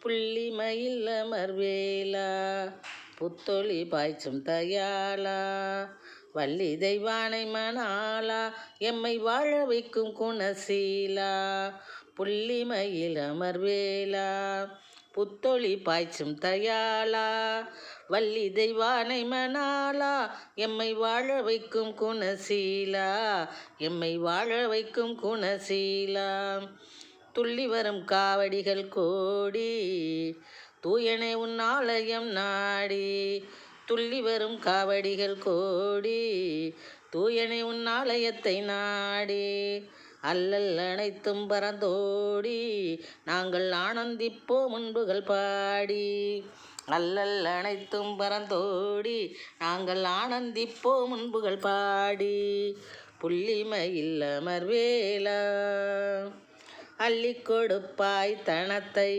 புள்ளிமயில் அமர்வேலா புத்தொளி பாய்ச்சும் தயாளா வள்ளி தெய்வானை மணாளா எம்மை வாழ வைக்கும் குணசீலா. புள்ளிமயில் அமர்வேலா புத்தொளி பாய்ச்சும் தயாளா வள்ளி தெய்வானை மணாளா எம்மை வாழ வைக்கும் குணசீலா. எம்மை வாழ வைக்கும் குணசீலா. துள்ளி வரும் காவடிகள் கோடி தூயனே உன் ஆலயம் நாடி. துள்ளி வரும் காவடிகள் கோடி தூயனே உன் ஆலயத்தை நாடி. அல்லல் அனைத்தும் பறந்தோடி நாங்கள் ஆனந்திப்போம் முன்புகள் பாடி. அல்லல் அனைத்தும் பறந்தோடி நாங்கள் ஆனந்திப்போம் முன்புகள் பாடி. புள்ளிமயில் அமர்வேலா அள்ளிக் கொடுப்பாய் தனத்தை